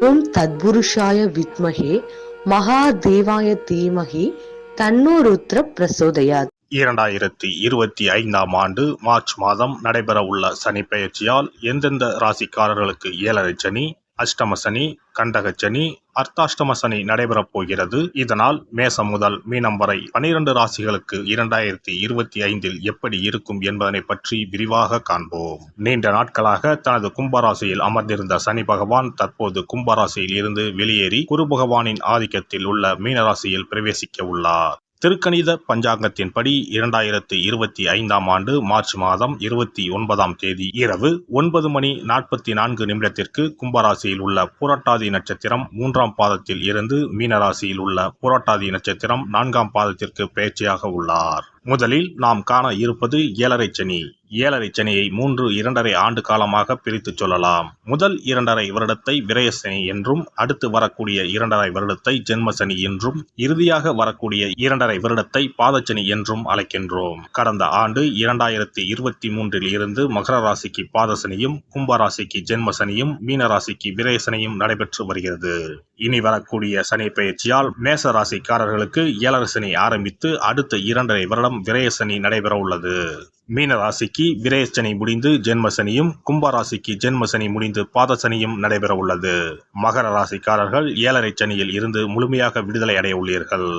ஓம் தத்புருஷாய வித்மஹே மகாதேவாய தீமஹி தன்னோ ருத்ர பிரசோதயாத். 2025ஆம் ஆண்டு மார்ச் மாதம் நடைபெறவுள்ள சனி பெயர்ச்சியால் எந்தெந்த ராசிக்காரர்களுக்கு ஏழரை சனி, அஷ்டம சனி, கண்டக சனி, அர்த்தாஷ்டம சனி நடைபெறப் போகிறது. இதனால் மேசம் முதல் மீனம் வரை 12 ராசிகளுக்கு 2025இல் எப்படி இருக்கும் என்பதனை பற்றி விரிவாக காண்போம். நீண்ட நாட்களாக தனது கும்பராசியில் அமர்ந்திருந்த சனி பகவான் தற்போது கும்பராசியில் இருந்து வெளியேறி குரு பகவானின் ஆதிக்கத்தில் உள்ள மீனராசியில் பிரவேசிக்க உள்ளார். திருக்கணித பஞ்சாங்கத்தின்படி 2025ஆம் ஆண்டு மார்ச் மாதம் 29ஆம் தேதி இரவு 9:44 கும்பராசியில் உள்ள புரட்டாதி நட்சத்திரம் 3ஆம் பாதத்தில் இருந்து மீனராசியில் உள்ள புரட்டாதி நட்சத்திரம் 4ஆம் பாதத்திற்கு பெயர்ச்சியாக உள்ளார். முதலில் நாம் காண இருப்பது ஏழரை சனி. ஏழரை சனியை 2.5 ஆண்டு காலமாக பிரித்து சொல்லலாம். முதல் 2.5 வருடத்தை விரயசனி என்றும், அடுத்து வரக்கூடிய 2.5 வருடத்தை ஜென்மசனி என்றும், இறுதியாக வரக்கூடிய 2.5 வருடத்தை பாதச்சனி என்றும் அழைக்கின்றோம். கடந்த ஆண்டு 2023இல் இருந்து மகர ராசிக்கு பாதசனியும், கும்பராசிக்கு ஜென்மசனியும், மீனராசிக்கு விரயசனியும் நடைபெற்று வருகிறது. இனி வரக்கூடிய சனி பெயர்ச்சியால் மேச ராசிக்காரர்களுக்கு ஏழரை சனி ஆரம்பித்து அடுத்த 2.5 வருடம் விரயசனி நடைபெற உள்ளது. மீன ராசிக்கு விரயசனி முடிந்து ஜென்மசனியும், கும்பராசிக்கு ஜென்மசனி முடிந்து பாதசனியும் நடைபெற உள்ளது. மகர ராசிக்காரர்கள் ஏழரை சனியில் இருந்து முழுமையாக விடுதலை அடைய உள்ளீர்கள்.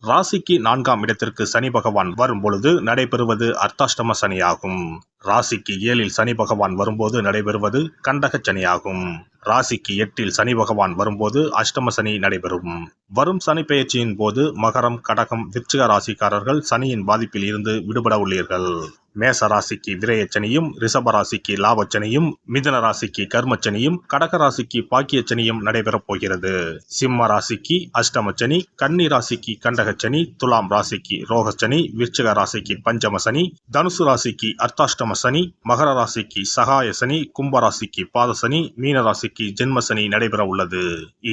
ராசிக்கு 4ஆம் இடத்திற்கு சனி பகவான் வரும் பொழுது நடைபெறுவது அர்த்தாஷ்டம சனியாகும். ராசிக்கு 7இல் சனி பகவான் வரும்போது நடைபெறுவது கண்டக சனியாகும். ராசிக்கு 8இல் சனி பகவான் வரும்போது அஷ்டம சனி நடைபெறும். வரும் சனி பெயர்ச்சியின் போது மகரம், கடகம், விருச்சிக ராசிக்காரர்கள் சனியின் பாதிப்பில் இருந்து விடுபட உள்ளீர்கள். மேச ராசிக்கு விரயச்சனியும், ரிஷப ராசிக்கு லாபச்சனியும், மிதுன ராசிக்கு கர்மச்சனியும், கடக ராசிக்கு பாக்கியச்சனியும் நடைபெறப் போகிறது. சிம்ம ராசிக்கு அஷ்டமச்சனி, கன்னி ராசிக்கு கண்டகச்சனி, துலாம் ராசிக்கு ரோகச்சனி, விருச்சிக ராசிக்கு பஞ்சமசனி, தனுசு ராசிக்கு அர்த்தாஷ்டம சனி, மகர ராசிக்கு சகாய சனி, கும்பராசிக்கு பாதசனி, மீன ராசிக்கு ஜென்மசனி நடைபெற உள்ளது.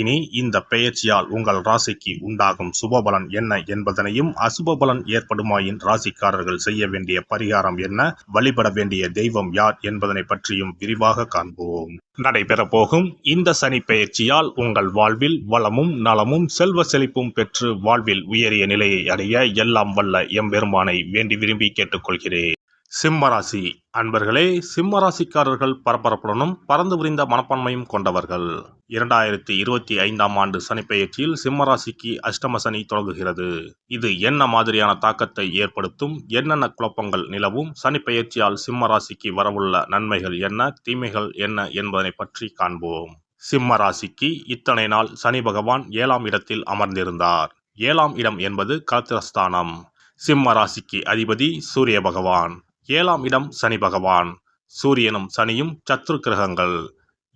இனி இந்த பெயர்ச்சியால் உங்கள் ராசிக்கு உண்டாகும் சுபபலன் என்ன என்பதனையும், அசுபபலன் ஏற்படுமாயின் ராசிக்காரர்கள் செய்ய வேண்டிய பரிகாரம் என்ன, வழிபட வேண்டிய தெய்வம் யார் என்பதனை பற்றியும் விரிவாக காண்போம். நடைபெற போகும் இந்த சனி பெயர்ச்சியால் உங்கள் வாழ்வில் வளமும் நலமும் செல்வ செழிப்பும் பெற்று வாழ்வில் உயரிய நிலையை அடைய எல்லாம் வல்ல எம்பெருமானை வேண்டி விரும்பி கேட்டுக்கொள்கிறேன். சிம்மராசி அன்பர்களே, சிம்மராசிக்காரர்கள் பரபரப்புடனும் பறந்து விரிந்த மனப்பான்மையும் கொண்டவர்கள். 2025ஆம் ஆண்டு சனி பெயர்ச்சியில் சிம்மராசிக்கு அஷ்டம சனி தொடங்குகிறது. இது என்ன மாதிரியான தாக்கத்தை ஏற்படுத்தும், என்னென்ன குழப்பங்கள் நிலவும், சனி பெயர்ச்சியால் சிம்மராசிக்கு வரவுள்ள நன்மைகள் என்ன, தீமைகள் என்ன என்பதனை பற்றி காண்போம். சிம்மராசிக்கு இத்தனை நாள் சனி பகவான் 7ஆம் இடத்தில் அமர்ந்திருந்தார். 7ஆம் இடம் என்பது கலத்திரஸ்தானம். சிம்ம ராசிக்கு அதிபதி சூரிய பகவான். 7ஆம் இடம் சனி பகவான். சூரியனும் சனியும் சத்ரு கிரகங்கள்.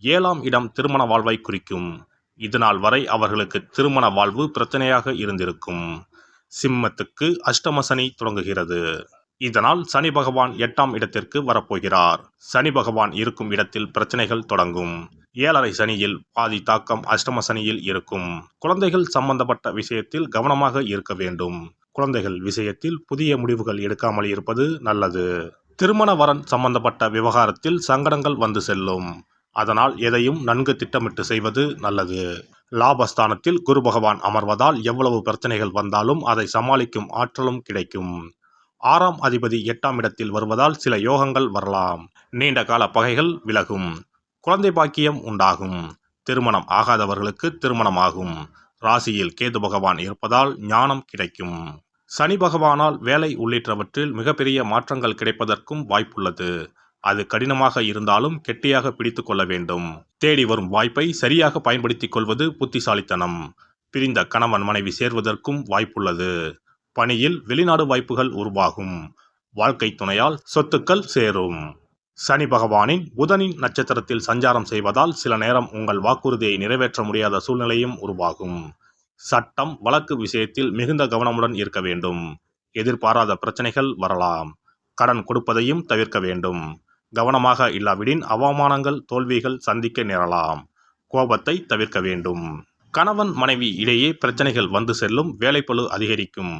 7ஆம் இடம் திருமண வாழ்வை குறிக்கும். இதுநாள் வரை அவர்களுக்கு திருமண வாழ்வு பிரச்சனையாக இருந்திருக்கும். சிம்மத்துக்கு அஷ்டம சனி தொடங்குகிறது. இதனால் சனி பகவான் 8ஆம் இடத்திற்கு வரப்போகிறார். சனி பகவான் இருக்கும் இடத்தில் பிரச்சனைகள் தொடங்கும். 7.5 சனியில் பாதி தாக்கம் அஷ்டம சனியில் இருக்கும். குழந்தைகள் சம்பந்தப்பட்ட விஷயத்தில் கவனமாக இருக்க வேண்டும். குழந்தைகள் விஷயத்தில் புதிய முடிவுகள் எடுக்காமல் இருப்பது நல்லது. திருமண வரன் சம்பந்தப்பட்ட விவகாரத்தில் சங்கடங்கள் வந்து செல்லும். அதனால் எதையும் நன்கு திட்டமிட்டு செய்வது நல்லது. லாபஸ்தானத்தில் குரு பகவான் அமர்வதால் எவ்வளவு பிரச்சனைகள் வந்தாலும் அதை சமாளிக்கும் ஆற்றலும் கிடைக்கும். 6ஆம் அதிபதி 8ஆம் இடத்தில் வருவதால் சில யோகங்கள் வரலாம். நீண்ட கால பகைகள் விலகும். குழந்தை பாக்கியம் உண்டாகும். திருமணம் ஆகாதவர்களுக்கு திருமணமாகும். ராசியில் கேது பகவான் இருப்பதால் ஞானம் கிடைக்கும். சனி பகவானால் வேலை உள்ளிட்டவற்றில் மிகப்பெரிய மாற்றங்கள் கிடைப்பதற்கும் வாய்ப்புள்ளது. அது கடினமாக இருந்தாலும் கெட்டியாக பிடித்து கொள்ள வேண்டும். தேடி வரும் வாய்ப்பை சரியாக பயன்படுத்திக் கொள்வது புத்திசாலித்தனம். பிரிந்த கணவன் மனைவி சேர்வதற்கும் வாய்ப்புள்ளது. பணியில் வெளிநாடு வாய்ப்புகள் உருவாகும். வாழ்க்கை துணையால் சொத்துக்கள் சேரும். சனி பகவானின் புதனின் நட்சத்திரத்தில் சஞ்சாரம் செய்வதால் சில நேரம் உங்கள் வாக்குறுதியை நிறைவேற்ற முடியாத சூழ்நிலையும் உருவாகும். சட்டம் வழக்கு விஷயத்தில் மிகுந்த கவனமுடன் இருக்க வேண்டும். எதிர்பாராத பிரச்சனைகள் வரலாம். கடன் கொடுப்பதையும் தவிர்க்க வேண்டும். கவனமாக இல்லாவிடின் அவமானங்கள், தோல்விகள் சந்திக்க நேரலாம். கோபத்தை தவிர்க்க வேண்டும். கணவன் மனைவி இடையே பிரச்சனைகள் வந்து செல்லும். வேலைப்பளு அதிகரிக்கும்.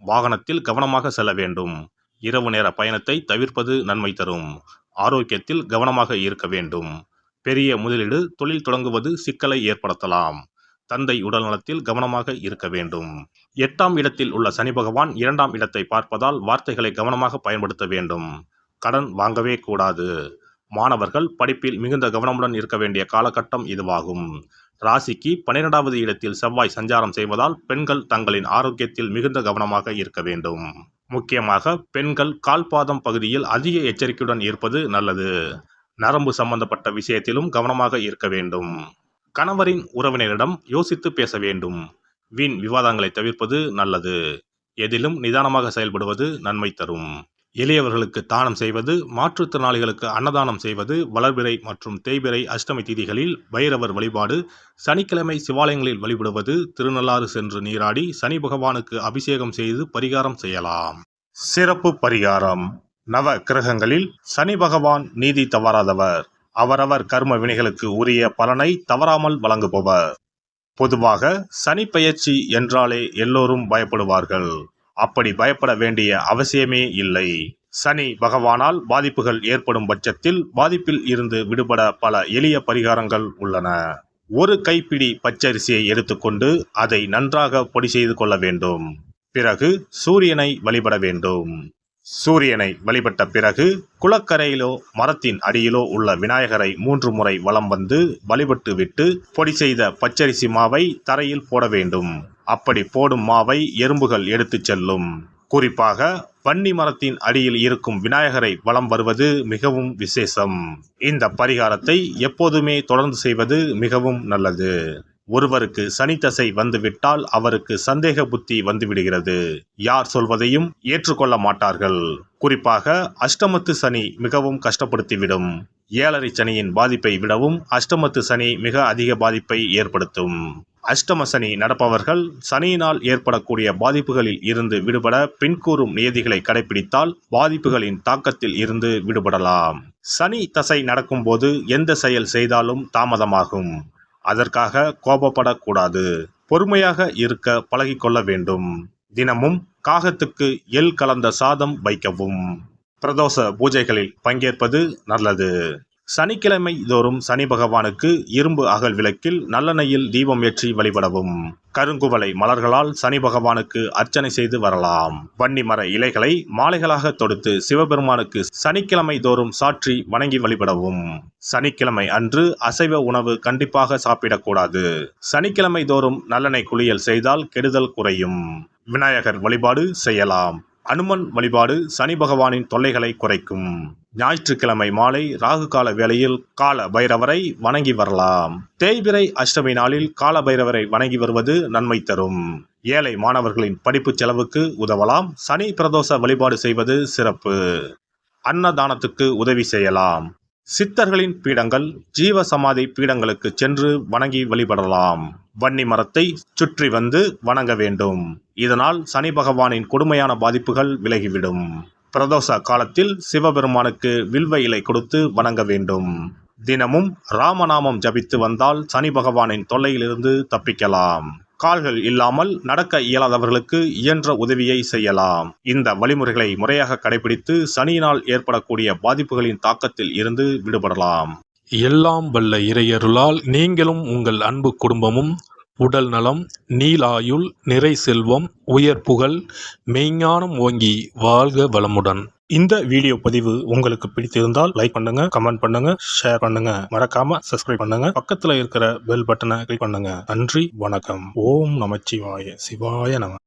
வாகனத்தில் கவனமாக செல்ல வேண்டும். இரவு நேர பயணத்தை தவிர்ப்பது நன்மை தரும். ஆரோக்கியத்தில் கவனமாக இருக்க வேண்டும். பெரிய முதலீடு தொழில் தொடங்குவது சிக்கலை ஏற்படுத்தலாம். தந்தை உடல்நலத்தில் கவனமாக இருக்க வேண்டும். 8ஆம் இடத்தில் உள்ள சனி பகவான் 2ஆம் இடத்தை பார்ப்பதால் வார்த்தைகளை கவனமாக பயன்படுத்த வேண்டும். கடன் வாங்கவே கூடாது. மாணவர்கள் படிப்பில் மிகுந்த கவனமுடன் இருக்க வேண்டிய காலகட்டம் இதுவாகும். ராசிக்கு 12வது இடத்தில் செவ்வாய் சஞ்சாரம் செய்வதால் பெண்கள் தங்களின் ஆரோக்கியத்தில் மிகுந்த கவனமாக இருக்க வேண்டும். முக்கியமாக பெண்கள் கால்பாதம் பகுதியில் அதிக எச்சரிக்கையுடன் இருப்பது நல்லது. நரம்பு சம்பந்தப்பட்ட விஷயத்திலும் கவனமாக இருக்க வேண்டும். கணவரின் உறவினரிடம் யோசித்து பேச வேண்டும். வீண் விவாதங்களை தவிர்ப்பது நல்லது. எதிலும் நிதானமாக செயல்படுவது நன்மை தரும். எளியவர்களுக்கு தானம் செய்வது, மாற்றுத்திறனாளிகளுக்கு அன்னதானம் செய்வது, வளர்பிறை மற்றும் தேய்பிறை அஷ்டமி திதிகளில் பைரவர் வழிபாடு, சனிக்கிழமை சிவாலயங்களில் வழிபடுவது, திருநள்ளாறு சென்று நீராடி சனி பகவானுக்கு அபிஷேகம் செய்து பரிகாரம் செய்யலாம். சிறப்பு பரிகாரம். நவ கிரகங்களில் சனி பகவான் நீதி தவறாதவர். அவரவர் கர்ம வினைகளுக்கு உரிய பலனை தவறாமல் வழங்குபவர். பொதுவாக சனி பெயர்ச்சி என்றாலே எல்லோரும் பயப்படுவார்கள். அப்படி பயப்பட வேண்டிய அவசியமே இல்லை. சனி பகவானால் பாதிப்புகள் ஏற்படும் பட்சத்தில் பாதிப்பில் இருந்து விடுபட பல எளிய பரிகாரங்கள் உள்ளன. ஒரு கைப்பிடி பச்சரிசியை எடுத்துக்கொண்டு அதை நன்றாக பொடி செய்து கொள்ள வேண்டும். பிறகு சூரியனை வழிபட வேண்டும். சூரியனை வழிபட்ட பிறகு குளக்கரையிலோ மரத்தின் அடியிலோ உள்ள விநாயகரை 3 முறை வலம் வந்து வழிபட்டு விட்டு பொடி செய்த பச்சரிசி மாவை தரையில் போட வேண்டும். அப்படி போடும் மாவை எறும்புகள் எடுத்துச் செல்லும். குறிப்பாக வன்னி மரத்தின் அடியில் இருக்கும் விநாயகரை வலம் வருவது மிகவும் விசேஷம். இந்த பரிகாரத்தை எப்போதுமே தொடர்ந்து செய்வது மிகவும் நல்லது. ஒருவருக்கு சனி தசை வந்துவிட்டால் அவருக்கு சந்தேக புத்தி வந்துவிடுகிறது. யார் சொல்வதையும் ஏற்றுக்கொள்ள மாட்டார்கள். குறிப்பாக அஷ்டமத்து சனி மிகவும் கஷ்டப்படுத்திவிடும். 7.5 சனியின் பாதிப்பை விடவும் அஷ்டமத்து சனி மிக அதிக பாதிப்பை ஏற்படுத்தும். அஷ்டம சனி நடப்பவர்கள் சனியினால் ஏற்படக்கூடிய பாதிப்புகளில் இருந்து விடுபட பின்கூறும் நியதிகளை கடைபிடித்தால் பாதிப்புகளின் தாக்கத்தில் இருந்து விடுபடலாம். சனி தசை நடக்கும்போது எந்த செயல் செய்தாலும் தாமதமாகும். அதற்காக கோபப்படக்கூடாது. பொறுமையாக இருக்க பழகிக்கொள்ள வேண்டும். தினமும் காகத்துக்கு எள் கலந்த சாதம் வைக்கவும். பிரதோஷ பூஜைகளில் பங்கேற்பது நல்லது. சனிக்கிழமை தோறும் சனி பகவானுக்கு இரும்பு அகல் விளக்கில் நல்லெண்ணெயில் தீபம் ஏற்றி வழிபடவும். கருங்குவளை மலர்களால் சனி பகவானுக்கு அர்ச்சனை செய்து வரலாம். வன்னி மர இலைகளை மாலைகளாக தொடுத்து சிவபெருமானுக்கு சனிக்கிழமை தோறும் சாற்றி வணங்கி வழிபடவும். சனிக்கிழமை அன்று அசைவ உணவு கண்டிப்பாக சாப்பிடக்கூடாது. சனிக்கிழமை தோறும் நல்லெண்ணெய் குளியல் செய்தால் கெடுதல் குறையும். விநாயகர் வழிபாடு செய்யலாம். அனுமன் வழிபாடு சனி பகவானின் தொல்லைகளை குறைக்கும். ஞாயிற்றுக்கிழமை மாலை ராகு கால வேளையில் கால பைரவரை வணங்கி வரலாம். தேய்பிறை அஷ்டமி நாளில் கால பைரவரை வணங்கி வருவது நன்மை தரும். ஏழை மாணவர்களின் படிப்பு செலவுக்கு உதவலாம். சனி பிரதோஷ வழிபாடு செய்வது சிறப்பு. அன்னதானத்துக்கு உதவி செய்யலாம். சித்தர்களின் பீடங்கள், ஜீவ சமாதி பீடங்களுக்கு சென்று வணங்கி வழிபடலாம். வன்னி மரத்தை சுற்றி வந்து வணங்க வேண்டும். இதனால் சனி பகவானின் கொடுமையான பாதிப்புகள் விலகிவிடும். பிரதோஷ காலத்தில் சிவபெருமானுக்கு வில்வ இலை கொடுத்து வணங்க வேண்டும். தினமும் ராமநாமம் ஜபித்து வந்தால் சனி பகவானின் தொல்லையிலிருந்து தப்பிக்கலாம். கால்கள் இல்லாமல் நடக்க இயலாதவர்களுக்கு இயன்ற உதவியை செய்யலாம். இந்த வழிமுறைகளை முறையாக கடைபிடித்து சனியினால் ஏற்படக்கூடிய பாதிப்புகளின் தாக்கத்தில் இருந்து விடுபடலாம். எல்லாம் வல்ல இறையருளால் நீங்களும் உங்கள் அன்பு குடும்பமும் உடல் நலம், நீலாயுள், நிறை செல்வம், உயர் புகழ், மெய்ஞானம் ஓங்கி வாழ்க வளமுடன். இந்த வீடியோ பதிவு உங்களுக்கு பிடித்திருந்தால் லைக் பண்ணுங்க, கமெண்ட் பண்ணுங்க, ஷேர் பண்ணுங்க. மறக்காம சப்ஸ்கிரைப் பண்ணுங்க. பக்கத்துல இருக்கிற பெல் பட்டனை கிளிக் பண்ணுங்க. நன்றி, வணக்கம். ஓம் நமச்சிவாய. சிவாய நம.